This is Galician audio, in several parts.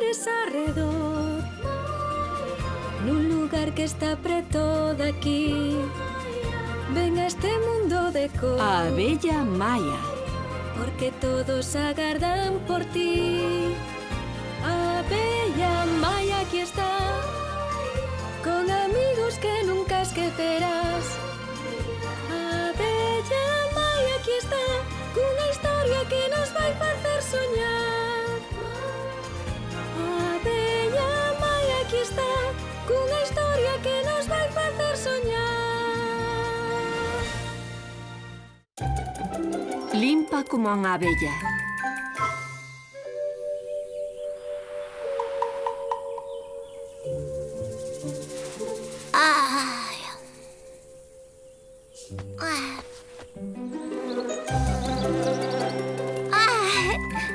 flores arredor, nun lugar que está preto daqui. Ven a este mundo de cor, A abella Maia. porque todos agardan por ti. A abella Maia aquí está, con amigos que nunca esquecerás. A abella Maia aquí está, cunha historia que nos vai facer soñar. A abella Maia aquí está, cunha historia que nos vai facer soñar. Limpa como unha abella. Ai.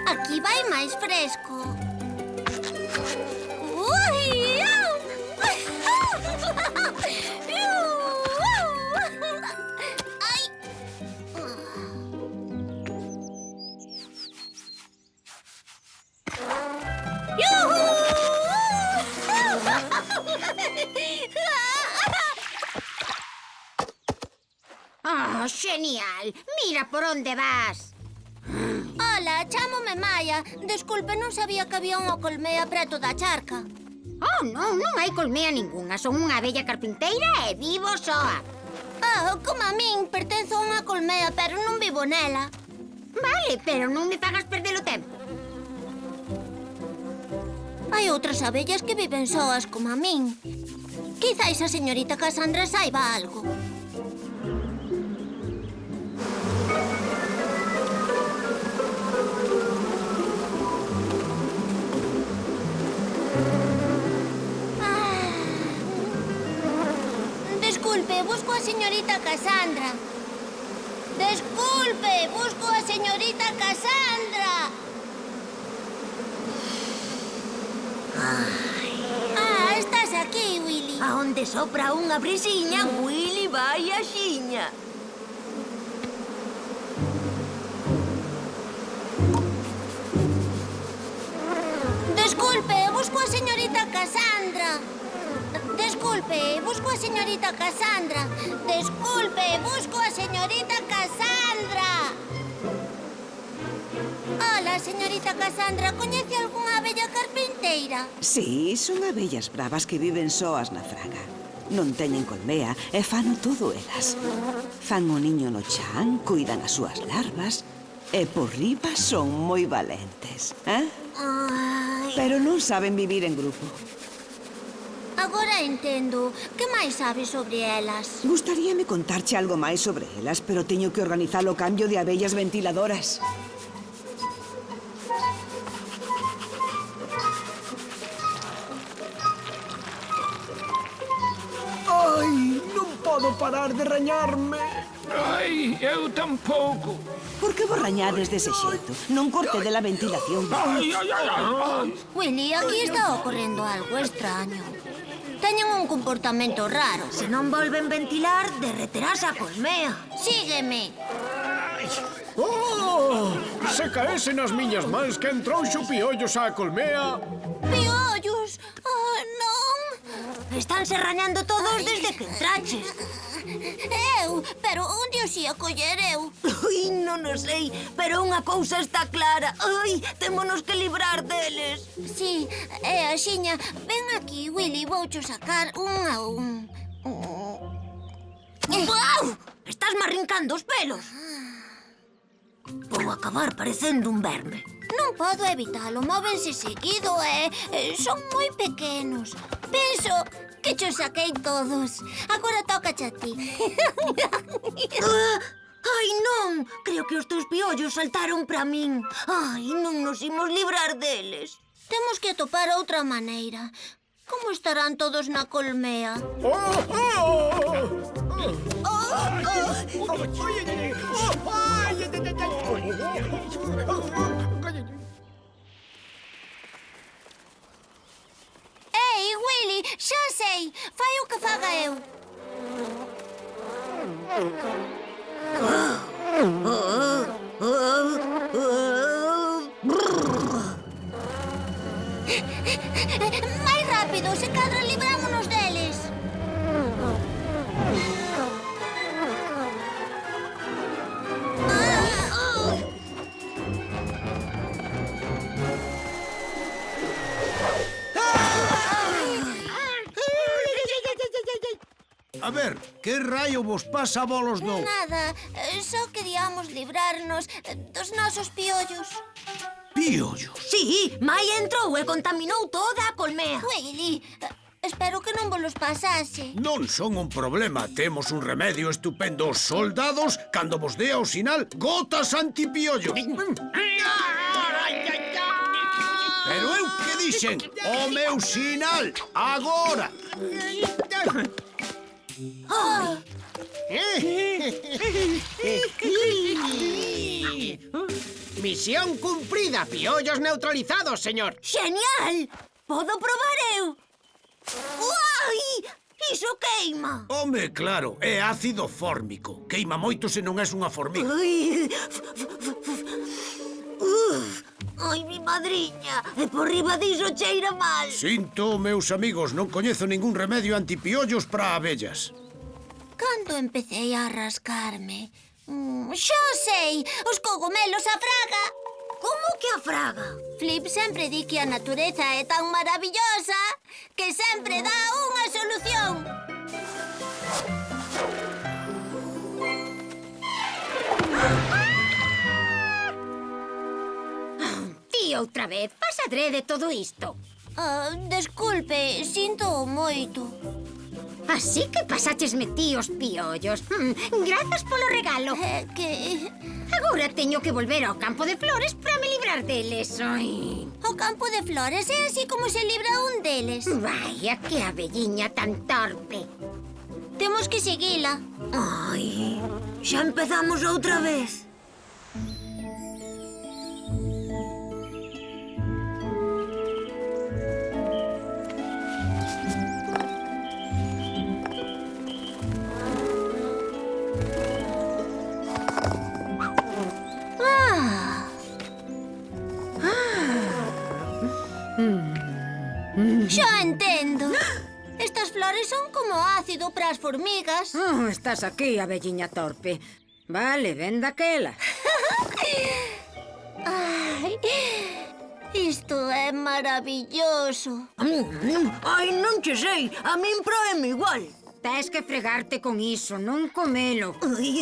Aquí vai máis fresco. Ui! Au! Ai! Oh, genial! Mira por onde vas. Ola, chámome Maia. Desculpe, non sabía que había unha colmea preto da charca. Oh, non, non hai colmea ningunha. Son unha abella carpinteira e vivo soa. Como a min, pertenzo a unha colmea, pero non vivo nela. Vale, pero non me fagas perder o tempo. Hai outras abellas que viven soas como a min. Quizáis a señorita Cassandra saiba algo. Desculpe, busco a señorita Cassandra. Desculpe, busco a señorita Cassandra. Estás aquí, Willy. A onde sopra unha brisiña, Willy vai a xiña. Desculpe, busco a señorita Cassandra. Desculpe, busco a señorita Cassandra. Desculpe, busco a señorita Cassandra. Hola, señorita Cassandra. Coñece algunha abella carpinteira? Sí, son abellas bravas que viven soas na fraga. Non teñen colmea e fano todo elas. Fan o niño no chan, cuidan as súas larvas e por riba son moi valentes, Pero non saben vivir en grupo. Agora entendo. Que máis sabes sobre elas? Gustaríame contarche algo máis sobre elas, pero teño que organizar o cambio de abellas ventiladoras. Ai, non podo parar de rañarme. Ai, eu tampouco. Por que vos rañades dese xeito? Non corte de la ventilación. Ai, ai, ai, ai. Willy, aquí está ocorrendo algo extraño. Teñen un comportamento raro. Se non volven ventilar, derreterás a colmea. Sígueme. Oh, se caesen as miñas mans que entrouxo piollos á colmea. Piollos! Non! Estánse rañando todos desde que entraches. Pero onde os ia coller eu? Ai, non o sei, pero unha cousa está clara. Ai, témonos que librar deles. Sí, é axiña. Ven aquí, Willy, voucho sacar un a un. Uau! Estás marrincando os pelos. Vou acabar parecendo un verme. Non podo evitalo, móvense seguido e son moi pequenos. Penso que cho saquei todos. Agora tócache a ti. Ai, non! Creo que os teus piollos saltaron para min. Ai, non nos imos librar deles. Temos que atopar outra maneira. Como estarán todos na colmea? Ei, Willy, xa sei. Fai o que faga eu. Máis rápido, se cadra librámonos deles. A ver, que raio vos pasa a bolos dous? Nada, só queríamos librarnos dos nosos piollos. Piollos? Sí, Maia entrou e contaminou toda a colmea. Willy, espero que non vos pasase. Non son un problema. Temos un remedio estupendo. Os soldados, cando vos dea o sinal, gotas antipiollos. Pero eu que dixen? O meu sinal, agora! Misión cumprida, piollos neutralizados, señor. Genial! Podo probar eu? Uai! Iso queima! Home, claro, é ácido fórmico. Queima moito se non és unha formiga. Ai, ai, mi madriña! E por riba diso cheira mal. Sinto, meus amigos, non coñezo ningún remedio antipiollos para abellas. Cando empecé a rascarme... Xa sei, os cogomelos a fraga. Como que a fraga? Flip sempre di que a natureza é tan maravillosa que sempre dá unha solución. Ti outra vez, pasa adrede todo isto. Desculpe, sinto moito. Así que pasachesme ti os piollos. Grazas polo regalo. É que... Agora teño que volver ao campo de flores para me librar deles. Ai. O campo de flores é así como se libra un deles. Vaya, que abelliña tan torpe. Temos que seguila. Ai, xa empezamos outra vez. Xa entendo. Estas flores son como ácido para as formigas. Estás aquí, abelliña torpe. Vale, ven daquela. Ai, isto é maravilloso. Ai, non che sei, a min proeme igual. Tes que fregarte con iso, non comelo. Ai,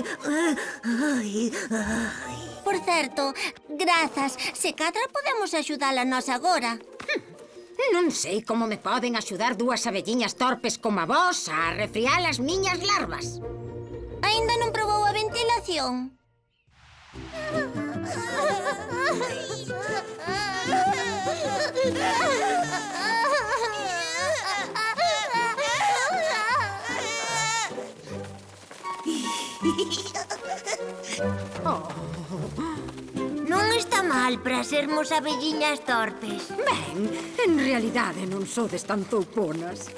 ai, ai. Por certo, grazas. Se cadra podemos axudala nós agora. Non sei como me poden axudar dúas abelliñas torpes como a vos a refriar as miñas larvas. Aínda non probou a ventilación? Non está mal para sermos abelliñas torpes. Ben, en realidade non sodes tan touponas.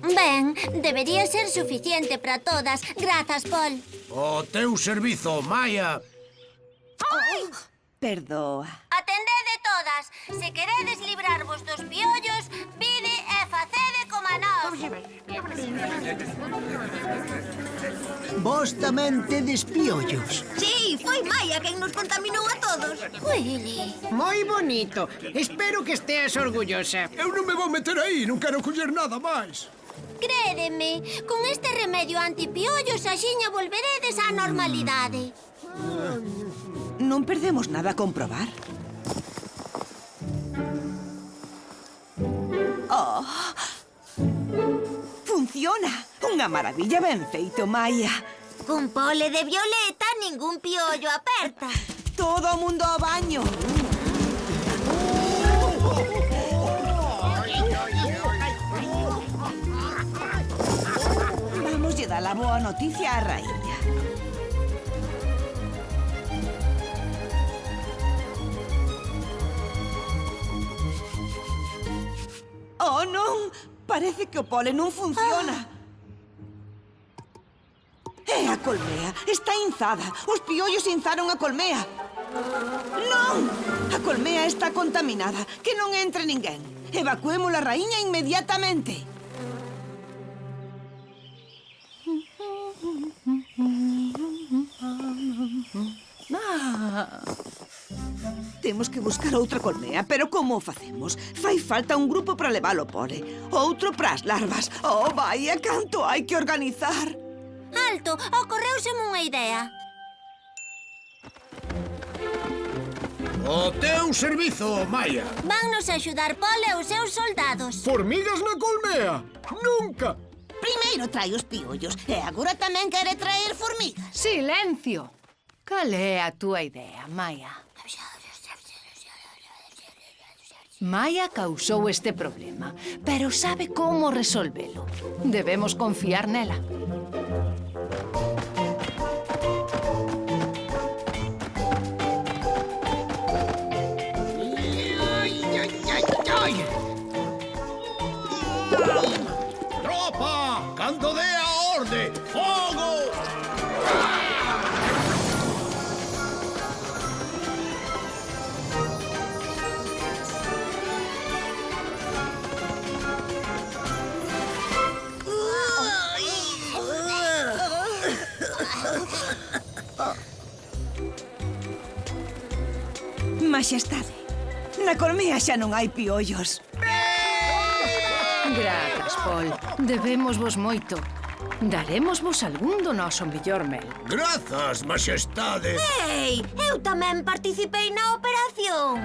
Ben, debería ser suficiente para todas. Grazas, Paul. O teu servizo, Maia. Perdoa. Atendede todas. Se queredes librarvos dos piollos, vide e facede como a nós. Vos tamén tedes piollos. Sí, foi Maia quen nos contaminou a todos. Willy. Moi bonito. Espero que esteas orgullosa. Eu non me vou meter aí, non quero coller nada máis. Crédeme, con este remedio antipiollos axiña volveredes á normalidade. Non perdemos nada a comprobar. Oh! Funciona! Unha maravilla ben feito, Maia. Con pole de violeta ningún piollo aperta. Todo o mundo ao baño. Vamos lle dar a boa noticia á raíña. Oh, non! Parece que o pole non funciona. É a colmea. Está inzada. Os piollos inzaron a colmea. Non! A colmea está contaminada. Que non entre ninguén. Evacuemos a raíña inmediatamente. Temos que buscar outra colmea, pero como o facemos? Fai falta un grupo para levar o pole, outro para as larvas. Oh, vaia, canto hai que organizar. Alto, ocorreuseme unha idea. O teu servizo, Maia. Vannos axudar Pole e os seus soldados. Formigas na colmea? Nunca! Primeiro trai os piollos e agora tamén quere traer formigas. Silencio! Cal é a túa idea, Maia? Maia causou este problema, pero sabe como resolvelo. Debemos confiar nela. Tropa! Cando dé a orde! Fogo! Maxestade, na colmea xa non hai piollos. Grazas, Paul. Debémosvos moito. Darémosvos algún do noso mellor mel. Grazas, Maxestade. Ei, eu tamén participei na operación.